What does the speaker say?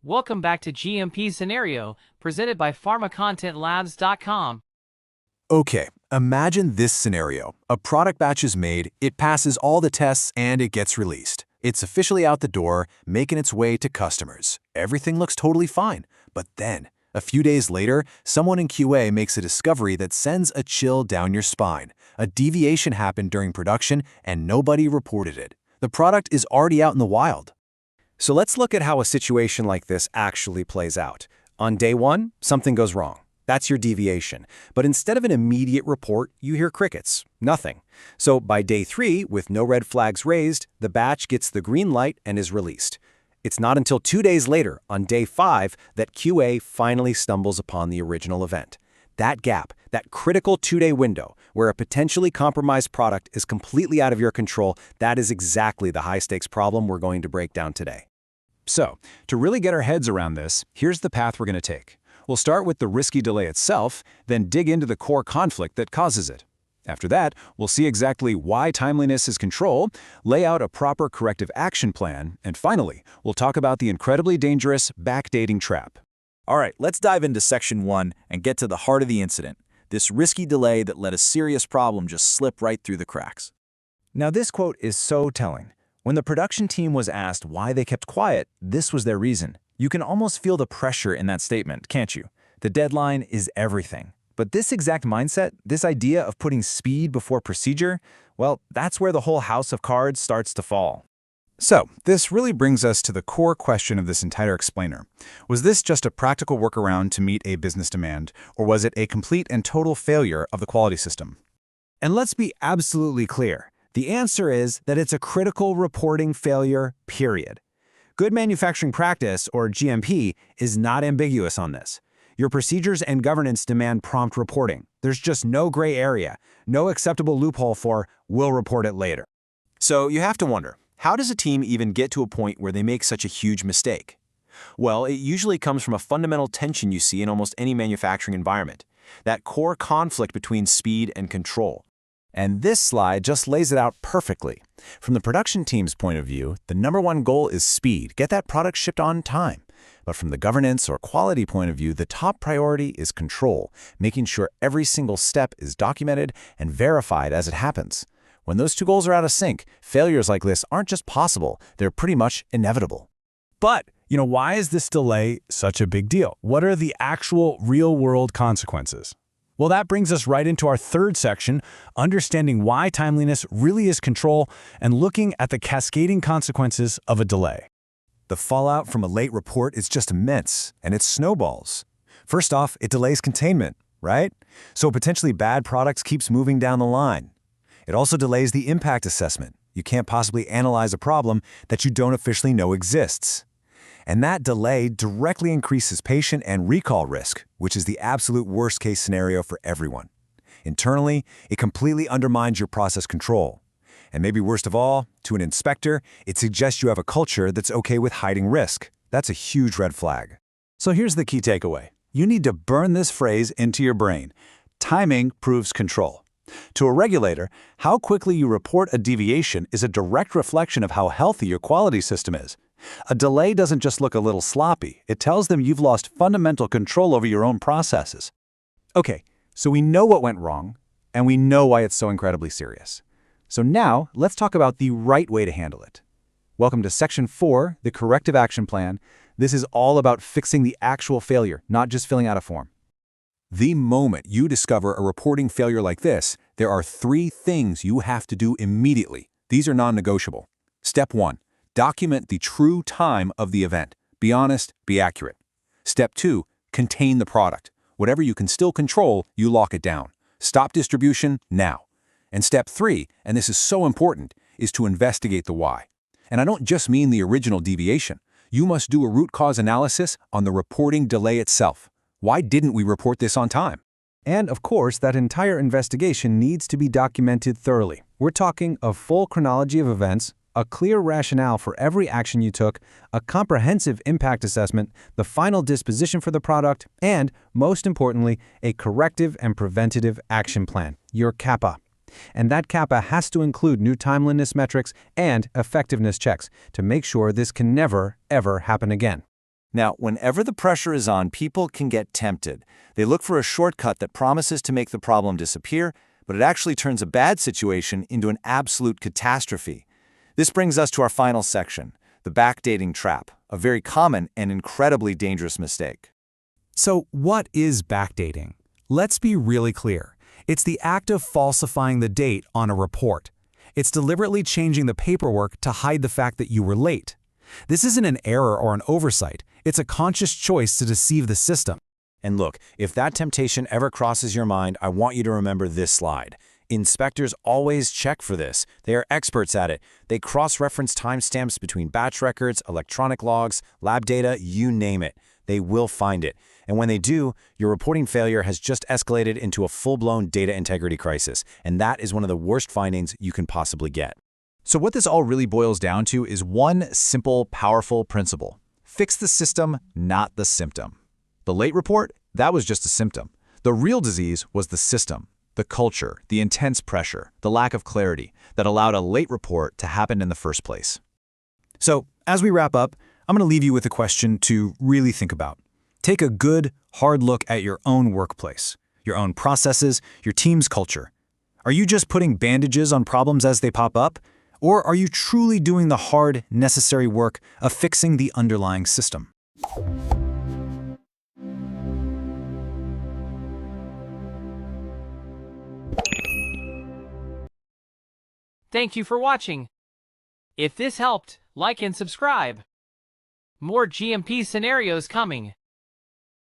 Welcome back to GMP Scenario, presented by PharmaContentLabs.com. Okay, imagine this scenario. A product batch is made, it passes all the tests, and it gets released. It's officially out the door, making its way to customers. Everything looks totally fine. But then, a few days later, someone in QA makes a discovery that sends a chill down your spine. A deviation happened during production, and nobody reported it. The product is already out in the wild. So let's look at how a situation like this actually plays out. On day one, something goes wrong. That's your deviation. But instead of an immediate report, you hear crickets, nothing. So by day 3, with no red flags raised, the batch gets the green light and is released. It's not until 2 days later, on day 5, that QA finally stumbles upon the original event. That gap, that critical 2-day window, where a potentially compromised product is completely out of your control, that is exactly the high-stakes problem we're going to break down today. So, to really get our heads around this, here's the path we're going to take. We'll start with the risky delay itself, then dig into the core conflict that causes it. After that, we'll see exactly why timeliness is control, lay out a proper corrective action plan, and finally, we'll talk about the incredibly dangerous backdating trap. All right, let's dive into Section 1 and get to the heart of the incident, this risky delay that let a serious problem just slip right through the cracks. Now this quote is so telling. When the production team was asked why they kept quiet, this was their reason. You can almost feel the pressure in that statement, can't you? The deadline is everything. But this exact mindset, this idea of putting speed before procedure, well, that's where the whole house of cards starts to fall. So, this really brings us to the core question of this entire explainer. Was this just a practical workaround to meet a business demand, or was it a complete and total failure of the quality system? And let's be absolutely clear. The answer is that it's a critical reporting failure, period. Good manufacturing practice, or GMP, is not ambiguous on this. Your procedures and governance demand prompt reporting. There's just no gray area, no acceptable loophole for "we'll report it later." So you have to wonder, how does a team even get to a point where they make such a huge mistake? Well, it usually comes from a fundamental tension you see in almost any manufacturing environment, that core conflict between speed and control. And this slide just lays it out perfectly. From the production team's point of view, the #1 goal is speed, get that product shipped on time. But from the governance or quality point of view, the top priority is control, making sure every single step is documented and verified as it happens. When those two goals are out of sync, failures like this aren't just possible, they're pretty much inevitable. But, why is this delay such a big deal? What are the actual real-world consequences? Well, that brings us right into our third section, understanding why timeliness really is control and looking at the cascading consequences of a delay. The fallout from a late report is just immense, and it snowballs. First off, it delays containment, right? So potentially bad products keeps moving down the line. It also delays the impact assessment. You can't possibly analyze a problem that you don't officially know exists. And that delay directly increases patient and recall risk, which is the absolute worst-case scenario for everyone. Internally, it completely undermines your process control. And maybe worst of all, to an inspector, it suggests you have a culture that's okay with hiding risk. That's a huge red flag. So here's the key takeaway. You need to burn this phrase into your brain. Timing proves control. To a regulator, how quickly you report a deviation is a direct reflection of how healthy your quality system is. A delay doesn't just look a little sloppy. It tells them you've lost fundamental control over your own processes. Okay, so we know what went wrong, and we know why it's so incredibly serious. So now, let's talk about the right way to handle it. Welcome to Section 4, the Corrective Action Plan. This is all about fixing the actual failure, not just filling out a form. The moment you discover a reporting failure like this, there are 3 things you have to do immediately. These are non-negotiable. Step 1. Document the true time of the event. Be honest, be accurate. Step 2. Contain the product. Whatever you can still control, you lock it down. Stop distribution now. And step 3, and this is so important, is to investigate the why. And I don't just mean the original deviation. You must do a root cause analysis on the reporting delay itself. Why didn't we report this on time? And of course, that entire investigation needs to be documented thoroughly. We're talking a full chronology of events, a clear rationale for every action you took, a comprehensive impact assessment, the final disposition for the product, and, most importantly, a corrective and preventative action plan, your CAPA. And that CAPA has to include new timeliness metrics and effectiveness checks to make sure this can never, ever happen again. Now, whenever the pressure is on, people can get tempted. They look for a shortcut that promises to make the problem disappear, but it actually turns a bad situation into an absolute catastrophe. This brings us to our final section, the backdating trap, a very common and incredibly dangerous mistake. So what is backdating? Let's be really clear. It's the act of falsifying the date on a report. It's deliberately changing the paperwork to hide the fact that you were late. This isn't an error or an oversight. It's a conscious choice to deceive the system. And look, if that temptation ever crosses your mind, I want you to remember this slide. Inspectors always check for this. They are experts at it. They cross-reference timestamps between batch records, electronic logs, lab data, you name it. They will find it. And when they do, your reporting failure has just escalated into a full-blown data integrity crisis. And that is one of the worst findings you can possibly get. So what this all really boils down to is one simple, powerful principle. Fix the system, not the symptom. The late report, that was just a symptom. The real disease was the system, the culture, the intense pressure, the lack of clarity that allowed a late report to happen in the first place. So, as we wrap up, I'm going to leave you with a question to really think about. Take a good, hard look at your own workplace, your own processes, your team's culture. Are you just putting bandages on problems as they pop up? Or are you truly doing the hard, necessary work of fixing the underlying system? Thank you for watching. If this helped, like and subscribe. More GMP scenarios coming.